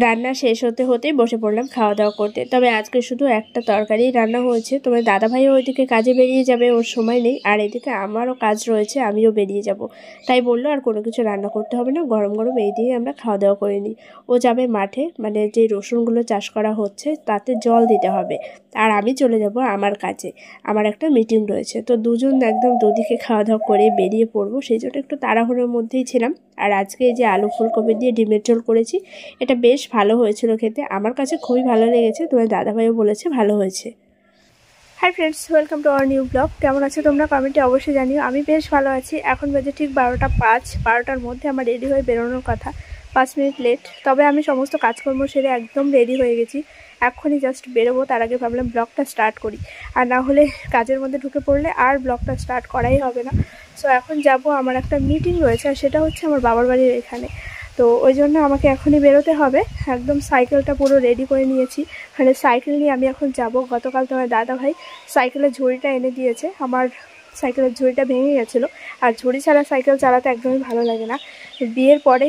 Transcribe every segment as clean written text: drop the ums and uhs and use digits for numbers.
রান্না শেষ হতে হতেই বসে পড়লাম খাওয়া দাওয়া করতে। তবে আজকে শুধু একটা তরকারি রান্না হয়েছে। তোমার দাদাভাইও ওইদিকে কাজে বেরিয়ে যাবে, ওর সময় নেই। আর এদিকে আমারও কাজ রয়েছে, আমিও বেরিয়ে যাব। তাই বললো আর কোনো কিছু রান্না করতে হবে না, গরম গরম এই দিয়ে আমরা খাওয়া দাওয়া করে নিই। ও যাবে মাঠে, মানে যে রসুনগুলো চাষ করা হচ্ছে তাতে জল দিতে হবে। আর আমি চলে যাব আমার কাজে, আমার একটা মিটিং রয়েছে। তো দুজন একদম দুদিকে খাওয়া দাওয়া করে বেরিয়ে পড়বো, সেই জন্য একটু তাড়াহুড়োর মধ্যেই ছিলাম। আর আজকে এই যে আলু ফুলকপি দিয়ে ডিমের ঝোল করেছি, এটা বেশ ভালো হয়েছিল খেতে, আমার কাছে খুবই ভালো লেগেছে। তোমার দাদাভাইও বলেছে ভালো হয়েছে। Hi friends, welcome to our new blog. কেমন আছো তোমরা কমেন্টে অবশ্যই জানিও। আমি বেশ ভালো আছি। এখন বাজে ঠিক 12টা 5। 12টার মধ্যে আমার রেডি হয়ে বেরোনোর কথা, 5 মিনিট লেট। তবে আমি সমস্ত কাজকর্ম সেরে একদম রেডি হয়ে গেছি, এক্ষুনি জাস্ট বেরোবো। তার আগে ভাবলাম ব্লগটা স্টার্ট করি, আর না হলে কাজের মধ্যে ঢুকে পড়লে আর ব্লগটা স্টার্ট করাই হবে না। সো এখন যাব, আমার একটা মিটিং রয়েছে, আর সেটা হচ্ছে আমার বাবার বাড়ির এখানে। তো ওই জন্য আমাকে এখনই বেরোতে হবে। একদম সাইকেলটা পুরো রেডি করে নিয়েছি, মানে সাইকেল নিয়ে আমি এখন যাব। গতকাল তোমার দাদাভাই সাইকেলের ঝুড়িটা এনে দিয়েছে, আমার সাইকেলের ঝুড়িটা ভেঙে গেছিলো। আর ঝুড়ি ছাড়া সাইকেল চালাতে একদমই ভালো লাগে না। বিয়ের পরে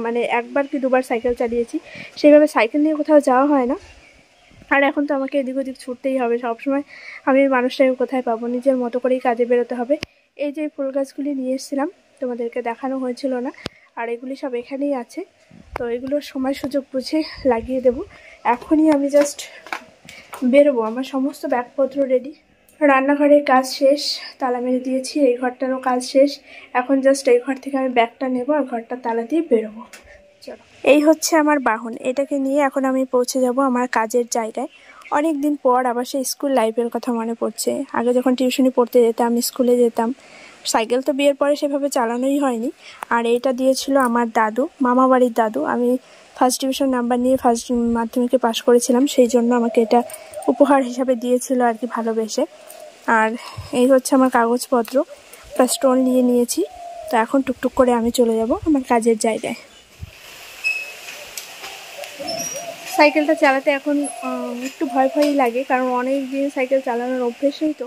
মানে একবার কি দুবার সাইকেল চালিয়েছি, সেইভাবে সাইকেল নিয়ে কোথাও যাওয়া হয় না। আর এখন তো আমাকে এদিক ওদিক ছুটতেই হবে সবসময়। আমি মানুষটাকে কোথায় পাবো, নিজের মতো করেই কাজে বেরোতে হবে। এই যে ফুল গাছগুলি নিয়ে এসেছিলাম, তোমাদেরকে দেখানো হয়েছিল না, আর এগুলি সব এখানেই আছে। তো এগুলোর সময় সুযোগ বুঝে লাগিয়ে দেব। এখনই আমি জাস্ট বেরোবো, আমার সমস্ত ব্যাগপত্র রেডি। রান্নাঘরের কাজ শেষ, তালা মেরে দিয়েছি। এই ঘরটারও কাজ শেষ। এখন জাস্ট এই ঘর থেকে আমি ব্যাগটা নেব আর ঘরটা তালা দিয়ে বেরোবো। চলো, এই হচ্ছে আমার বাহন। এটাকে নিয়ে এখন আমি পৌঁছে যাব আমার কাজের জায়গায়। অনেক দিন পর আবার সেই স্কুল লাইফের কথা মনে পড়ছে। আগে যখন টিউশনি পড়তে যেতাম, স্কুলে যেতাম, সাইকেল তো বিয়ের পরে সেভাবে চালানোই হয়নি। আর এটা দিয়েছিল আমার দাদু, মামা বাড়ির দাদু। আমি ফার্স্ট ডিভিশন নাম্বার নিয়ে ফার্স্ট মাধ্যমিকে পাশ করেছিলাম, সেই জন্য আমাকে এটা উপহার হিসাবে দিয়েছিল আর কি, ভালোবেসে। আর এই হচ্ছে আমার কাগজপত্র, প্লাস স্টোন নিয়ে নিয়েছি। তো এখন টুকটুক করে আমি চলে যাব আমার কাজের জায়গায়। সাইকেলটা চালাতে এখন একটু ভয় ভয়ই লাগে, কারণ অনেক দিন সাইকেল চালানোর অভ্যেস নেই। তো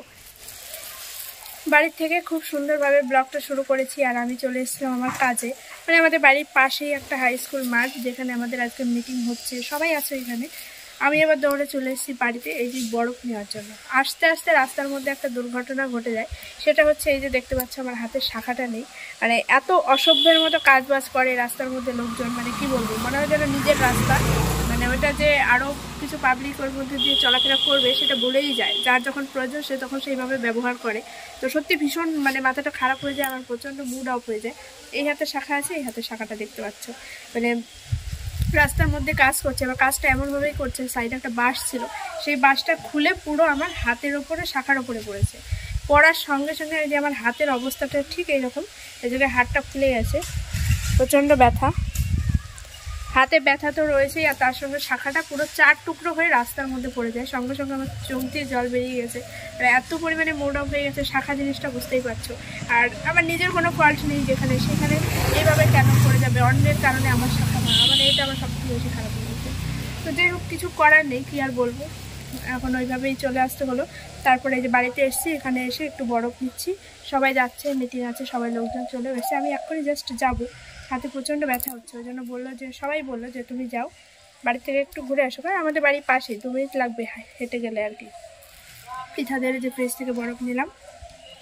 বাড়ির থেকে খুব সুন্দরভাবে ব্লগটা শুরু করেছি, আর আমি চলে এসেছিলাম আমার কাজে। মানে আমাদের বাড়ির পাশেই একটা হাই স্কুল মাঠ, যেখানে আমাদের আজকে মিটিং হচ্ছে, সবাই আছে এখানে। আমি এবার দৌড়ে চলে এসেছি বাড়িতে এই যে বরফ নেওয়ার জন্য। আস্তে আস্তে রাস্তার মধ্যে একটা দুর্ঘটনা ঘটে যায়। সেটা হচ্ছে এই যে দেখতে পাচ্ছ আমার হাতের শাখাটা নেই। মানে এত অসভ্যের মতো কাজ বাজ করে রাস্তার মধ্যে লোকজন, মানে কি বলবো, মনে হয় যেন নিজের রাস্তা, মানে ওটা যে আরও কিছু পাবলিক ওর মধ্যে দিয়ে চলাফেরা করবে সেটা বলেই যায়। যার যখন প্রয়োজন সে তখন সেইভাবে ব্যবহার করে। তো সত্যি ভীষণ মানে মাথাটা খারাপ হয়ে যায় আমার, প্রচণ্ড মুড অফ হয়ে যায়। এই হাতের শাখা আছে, এই হাতের শাখাটা দেখতে পাচ্ছ, মানে রাস্তার মধ্যে কাজ করছে। এবার কাজটা এমনভাবেই করছে, সাইডে একটা বাঁশ ছিল, সেই বাঁশটা খুলে পুরো আমার হাতের ওপরে, শাখার ওপরে পড়েছে। পড়ার সঙ্গে সঙ্গে এই যে আমার হাতের অবস্থাটা ঠিক এইরকম, এই জায়গায় হাতটা ফুলে গেছে, প্রচণ্ড ব্যথা। হাতে ব্যথা তো রয়েছেই, আর তার সঙ্গে শাখাটা পুরো 4 টুকরো হয়ে রাস্তার মধ্যে পড়ে যায়। সঙ্গে সঙ্গে আমার চোখ দিয়ে জল বেরিয়ে গেছে, আর এত পরিমাণে মুড অফ হয়ে গেছে। শাখা জিনিসটা বুঝতেই পারছো, আর আমার নিজের কোনো ফল্ট নেই, যেখানে সেখানে এইভাবে কেন করে যাবে, অন্যের কারণে আমার শাখা ভাঙা, মানে এটা আমার সবথেকে বেশি খারাপ লেগেছে। তো যাই হোক, কিছু করার নেই, কি আর বলবো, এখন ওইভাবেই চলে আসতে হলো। তারপরে এই যে বাড়িতে এসেছি, এখানে এসে একটু বরফ নিচ্ছি। সবাই যাচ্ছে, মিটিং আছে, সবাই লোকজন চলে এসেছে, আমি এক্ষুনি জাস্ট যাবো। হাতে প্রচণ্ড ব্যথা হচ্ছে, ওই জন্য সবাই বললো যে তুমি যাও, বাড়ি থেকে একটু ঘুরে আসো, কারণ আমাদের বাড়ির পাশেই, 2 মিনিট লাগবে হেঁটে গেলে আর কি। পিঠাদের যে ফ্রিজ থেকে বরফ নিলাম।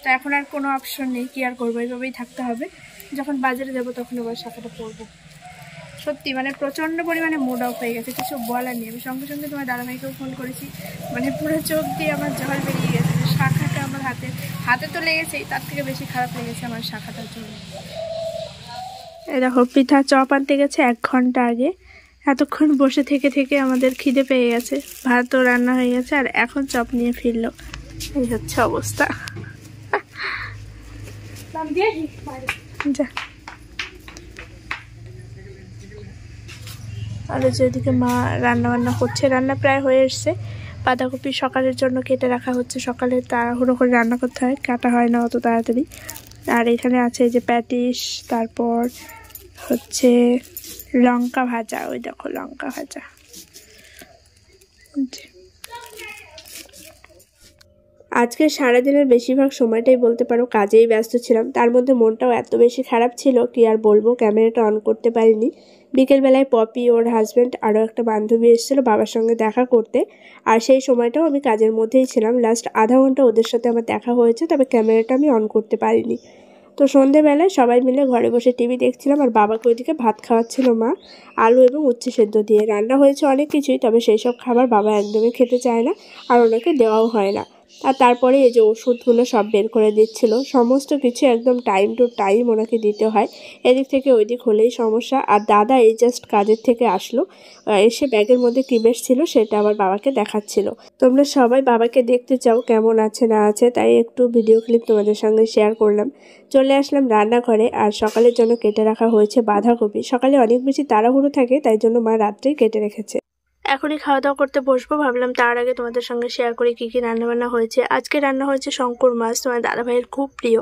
তো এখন আর কোনো অপশন নেই, কি আর করবো, এইভাবেই থাকতে হবে। যখন বাজারে যাবো তখন আবার শাখাটা পরবো। সত্যি মানে প্রচণ্ড পরিমাণে মুড অফ হয়ে গেছে, কিছু বলার নেই। আমি সঙ্গে সঙ্গে তোমার দাদাভাইকেও ফোন করেছি, মানে পুরো চোখ দিয়ে আমার জল বেরিয়ে গেছে। শাখাটা আমার হাতে তো লেগেছেই, তার থেকে বেশি খারাপ লেগেছে আমার শাখাটার জন্য। এই দেখো, পিঠা চপ আনতে গেছে 1 ঘন্টা আগে। এতক্ষণ বসে থেকে থেকে আমাদের খিদে পেয়ে গেছে, ভাতও রান্না হয়ে গেছে, আর এখন চপ নিয়ে ফিরলো। এই হচ্ছে অবস্থা। যা, আর যেদিকে মা রান্না বান্না করছে, রান্না প্রায় হয়ে এসছে। বাঁধাকপি সকালের জন্য কেটে রাখা হচ্ছে, সকালে তাড়াহুড়ো করে রান্না করতে হয়, কাটা হয় না অত তাড়াতাড়ি। আর এখানে আছে যে প্যাটিস, তারপর হচ্ছে লঙ্কা ভাজা, ওই দেখো লঙ্কা ভাজা। আজকে সারাদিনের বেশিরভাগ সময়টাই বলতে পারো কাজেই ব্যস্ত ছিলাম, তার মধ্যে মনটাও এত বেশি খারাপ ছিল কি আর বলবো, ক্যামেরাটা অন করতে পারিনি। বিকেলবেলায় পপি, ওর হাজব্যান্ড, আরও একটা বান্ধবী এসেছিলো বাবার সঙ্গে দেখা করতে। আর সেই সময়টাও আমি কাজের মধ্যেই ছিলাম। লাস্ট আধা ঘন্টা ওদের সাথে আমার দেখা হয়েছে, তবে ক্যামেরাটা আমি অন করতে পারিনি। তো সন্ধেবেলায় সবাই মিলে ঘরে বসে টিভি দেখছিলাম, আর বাবাকে ওইদিকে ভাত খাওয়াচ্ছিল মা, আলু এবং উচ্ছে সেদ্ধ দিয়ে। রান্না হয়েছে অনেক কিছুই, তবে সেই সব খাবার বাবা একদমই খেতে চায় না, আর ওনাকে দেওয়াও হয় না। আর তারপরে এই যে ওষুধগুলো সব বের করে দিচ্ছিল, সমস্ত কিছু একদম টাইম টু টাইম ওনাকে দিতে হয়। এদিক থেকে ওই দিক হলেই সমস্যা। আর দাদা এই জাস্ট কাজের থেকে আসলো, এসে ব্যাগের মধ্যে কি বেশ ছিল সেটা আবার বাবাকে দেখাচ্ছিল। তোমরা সবাই বাবাকে দেখতে চাও কেমন আছে না আছে, তাই একটু ভিডিও ক্লিপ তোমাদের সঙ্গে শেয়ার করলাম। চলে আসলাম রান্নাঘরে, আর সকালের জন্য কেটে রাখা হয়েছে বাঁধাকপি। সকালে অনেক বেশি তাড়াহুড়ো থাকে, তাই জন্য মা রাত্রেই কেটে রেখেছে। এখনই খাওয়া দাওয়া করতে বসবো, ভাবলাম তার আগে তোমাদের সঙ্গে শেয়ার করি কী কী রান্নাবান্না হয়েছে। আজকে রান্না হয়েছে শঙ্কর মাছ, তোমার দাদাভাইয়ের খুব প্রিয়।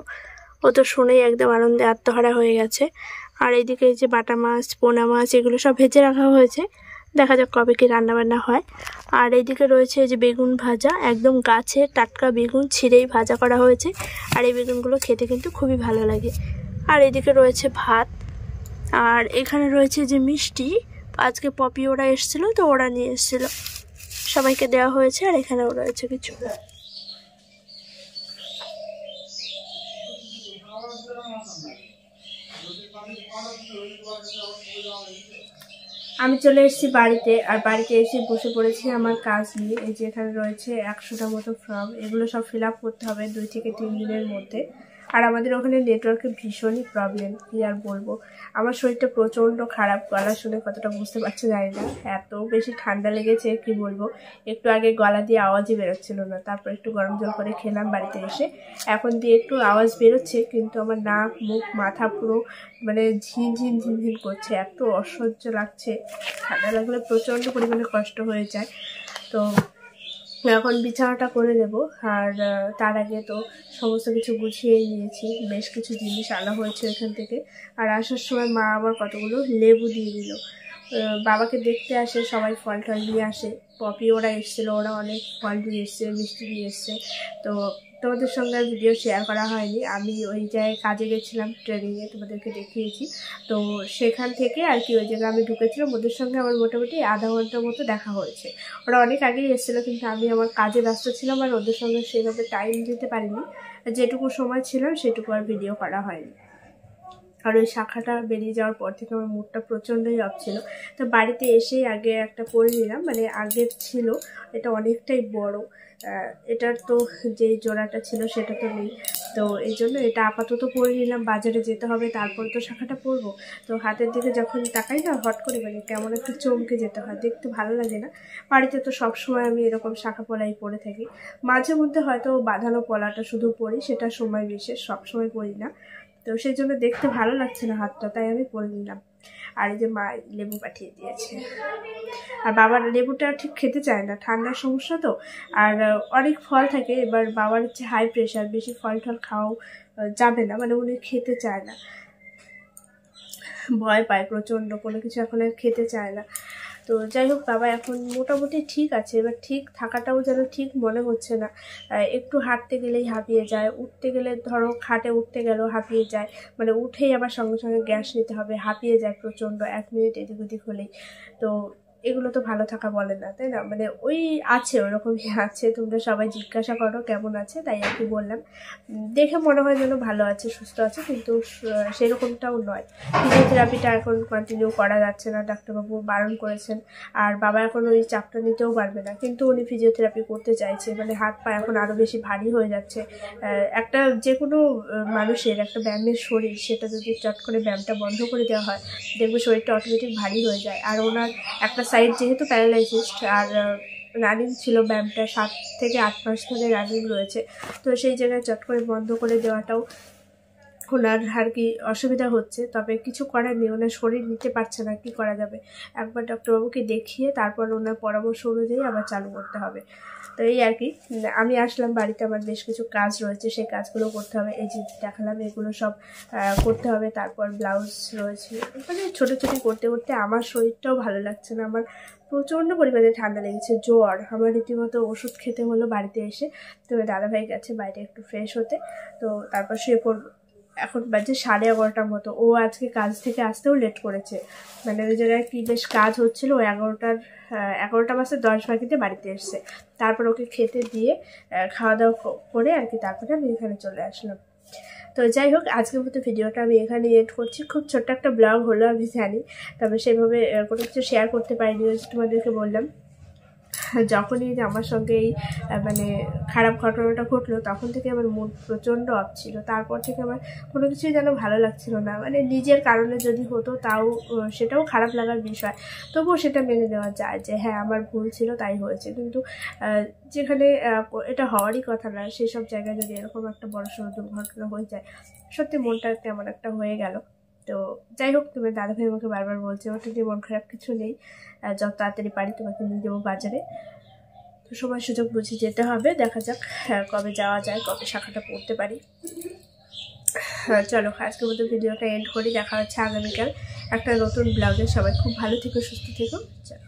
ও তো শুনেই একদম আনন্দে আত্মহারা হয়ে গেছে। আর এইদিকে এই যে বাটা মাছ, পোনা মাছ, এগুলো সব ভেজে রাখা হয়েছে। দেখা যাক কবে কি রান্নাবান্না হয়। আর এইদিকে রয়েছে এই যে বেগুন ভাজা, একদম গাছে টাটকা বেগুন ছিঁড়েই ভাজা করা হয়েছে। আর এই বেগুনগুলো খেতে কিন্তু খুবই ভালো লাগে। আর এইদিকে রয়েছে ভাত, আর এখানে রয়েছে যে মিষ্টি। আজকে পপি ওরা এসেছিলো, তো ওরা নিয়ে এসেছিলো, সবাইকে দেওয়া হয়েছে। আর এখানেও রয়েছে কিছু। আমি চলে এসেছি বাড়িতে, আর বাড়িতে এসে বসে পড়েছি আমার কাজ নিয়ে। এই যে এখানে রয়েছে 100টা মতো ফর্ম, এগুলো সব ফিল আপ করতে হবে 2 থেকে 3 দিনের মধ্যে। আর আমাদের ওখানে নেটওয়ার্কের ভীষণই প্রবলেম, কি আর বলবো। আমার শরীরটা প্রচণ্ড খারাপ, গলা শুনে কতটা বুঝতে পারছে জানি না, এত বেশি ঠান্ডা লেগেছে কি বলবো। একটু আগে গলা দিয়ে আওয়াজই বেরোচ্ছিল না, তারপর একটু গরম জল করে খেলাম বাড়িতে এসে। এখন দিয়ে একটু আওয়াজ বেরোচ্ছে, কিন্তু আমার নাক, মুখ, মাথা পুরো মানে ঝিনঝিন ঝিনঝিন করছে, এত অসহ্য লাগছে। ঠান্ডা লাগলে প্রচণ্ড পরিমাণে কষ্ট হয়ে যায়। তো এখন বিছানাটা করে দেব, আর তার আগে তো সমস্ত কিছু গুছিয়ে নিয়েছি। বেশ কিছু জিনিস আনা হয়েছে এখান থেকে। আর আসার সময় মা আবার কতগুলো লেবু দিয়ে দিল। বাবাকে দেখতে আসে সবাই, ফল টল নিয়ে আসে। পপি ওরা এসেছিলো, ওরা অনেক ফল দিয়ে এসছে, মিষ্টি দিয়ে এসছে। তো তোমাদের সঙ্গে আর ভিডিও শেয়ার করা হয়নি। আমি ওই জায়গায় কাজে গেছিলাম, ট্রেনিংয়ে, তোমাদেরকে দেখিয়েছি। তো সেখান থেকে আর কি ওই জায়গায় আমি ঢুকেছিলাম, ওদের সঙ্গে আমার মোটামুটি আধা ঘন্টার মতো দেখা হয়েছে। ওরা অনেক আগেই এসেছিলো, কিন্তু আমি আমার কাজে ব্যস্ত ছিলাম আর ওদের সঙ্গে সেভাবে টাইম দিতে পারিনি। যেটুকু সময় ছিলাম সেটুকু আর ভিডিও করা হয়নি। আর ওই শাখাটা বেরিয়ে যাওয়ার পর থেকে আমার মুডটা প্রচণ্ডই অফ ছিল। তো বাড়িতে এসেই আগে একটা পরে নিলাম, মানে আগের ছিল, এটা অনেকটাই বড়। এটার তো যেই জোড়াটা ছিল সেটা তো নেই, তো এই জন্য এটা আপাতত পরে নিলাম। বাজারে যেতে হবে, তারপর তো শাখাটা পরবো। তো হাতের দিকে যখন তাকাই না, হট করে মানে কেমন একটা চমকে যেতে হয়, দেখতে ভালো লাগে না। বাড়িতে তো সবসময় আমি এরকম শাখা পলাই পরে থাকি। মাঝে মধ্যে হয়তো বাঁধানো পলাটা শুধু পরি, সেটা সময় বিশেষ, সবসময় পরি না। তো সেই জন্য দেখতে ভালো লাগছে না হাতটা, তাই আমি পরে নিলাম। আর এই যে মা লেবু পাঠিয়ে দিয়েছে। আর বাবার লেবুটা ঠিক খেতে চায় না, ঠান্ডার সমস্যা তো। আর অনেক ফল থাকে, এবার বাবার হচ্ছে হাই প্রেশার, বেশি ফল টল খাওয়াও যাবে না, মানে উনি খেতে চায় না, ভয় পায় প্রচণ্ড, কোনো কিছু এখন আর খেতে চায় না। তো যাই হোক, বাবা এখন মোটামুটি ঠিক আছে। এবার ঠিক থাকাটাও যেন ঠিক মনে হচ্ছে না। একটু হাঁটতে গেলেই হাঁপিয়ে যায়, উঠতে গেলে ধরো খাটে উঠতে গেলেও হাঁপিয়ে যায়, মানে উঠেই আবার সঙ্গে সঙ্গে গ্যাস নিতে হবে, হাঁপিয়ে যায় প্রচণ্ড 1 মিনিট এদিক ওদিক হলেই। তো এগুলো তো ভালো থাকা বলে না, তাই না? মানে ওই আছে, ওরকমই আছে। তোমরা সবাই জিজ্ঞাসা করো কেমন আছে, তাই আর কি বললাম। দেখে মনে হয় যেন ভালো আছে, সুস্থ আছে, কিন্তু সেরকমটাও নয়। ফিজিওথেরাপিটা এখন কন্টিনিউ করা যাচ্ছে না, ডাক্তারবাবু বারণ করেছেন। আর বাবা এখন ওই চাপটা নিতেও পারবে না, কিন্তু উনি ফিজিওথেরাপি করতে চাইছে। মানে হাত পা এখন আরও বেশি ভারী হয়ে যাচ্ছে। একটা যে কোনো মানুষের একটা ব্যায়ামের শরীর, সেটা যদি চট করে ব্যায়ামটা বন্ধ করে দেওয়া হয়, দেখবে শরীরটা অটোমেটিক ভারী হয়ে যায়। আর ওনার একটা সাইড যেহেতু প্যারালাইসিস, আর রানিং ছিল ব্যায়ামটা, 7 থেকে 8 মাস ধরে রানিং রয়েছে। তো সেই জায়গায় চট করে বন্ধ করে দেওয়াটাও ওনার আর কি অসুবিধা হচ্ছে। তবে কিছু করার নেই, ওনার শরীর নিতে পারছে না, কি করা যাবে। একবার ডক্টরবাবুকে দেখিয়ে তারপর ওনার পরামর্শ অনুযায়ী আবার চালু করতে হবে। তো এই আর কি, আমি আসলাম বাড়িতে, আমার বেশ কিছু কাজ রয়েছে, সেই কাজগুলো করতে হবে। এই যে দেখালাম, এগুলো সব করতে হবে। তারপর ব্লাউজ রয়েছে, মানে ছোটোছুটি করতে করতে আমার শরীরটাও ভালো লাগছে না। আমার প্রচণ্ড পরিমাণে ঠান্ডা লেগেছে, জ্বর। আমার রীতিমতো ওষুধ খেতে হলো বাড়িতে এসে। তো দাদাভাই গেছে বাইরে একটু ফ্রেশ হতে, তো তারপর শুয়ে পড়বো। এখন বাজে 11:30টার মতো। ও আজকে কাজ থেকে আসতেও লেট করেছে, মানে ওই জায়গায় কি বেশ কাজ হচ্ছিলো। ও 11টা বাজে 10 বাকিতে বাড়িতে এসছে। তারপর ওকে খেতে দিয়ে খাওয়া দাওয়া করে আর কি তারপরে আমি এখানে চলে আসলাম। তো যাই হোক, আজকের মতো ভিডিওটা আমি এখানে এড করছি। খুব ছোট্ট একটা ব্লগ হলো আমি জানি, তবে সেভাবে কোনো কিছু শেয়ার করতে পারিনি। তোমাদেরকে বললাম যখনই আমার সঙ্গে এই মানে খারাপ ঘটনাটা ঘটলো তখন থেকে আমার মন প্রচণ্ড অফ ছিল। তারপর থেকে আমার কোনো কিছুই যেন ভালো লাগছিল না। মানে নিজের কারণে যদি হতো তাও সেটাও খারাপ লাগার বিষয়, তবুও সেটা মেনে নেওয়া যায় যে হ্যাঁ আমার ভুল ছিল তাই হয়েছে। কিন্তু যেখানে এটা হওয়ারই কথা না সেসব জায়গায় যদি এরকম একটা বড়সড় দুর্ঘটনা হয়ে যায়, সত্যি মনটা তেমন একটা হয়ে গেল। তো যাই হোক, তুমি দাদাভাই আমাকে বারবার বলছে ওটা নিয়ে মন খারাপ কিছু নেই, যত তাড়াতাড়ি পারি তোমাকে নিয়ে যাবো বাজারে। তো সময় সুযোগ বুঝে যেতে হবে, দেখা যাক কবে যাওয়া যায়, কবে শাখাটা পড়তে পারি। চলো আজকের মতো ভিডিওটা এন্ড করি। দেখা হচ্ছে আগামীকাল একটা নতুন ব্লগে। সবাই খুব ভালো থেকো, সুস্থ থেকো। চলো।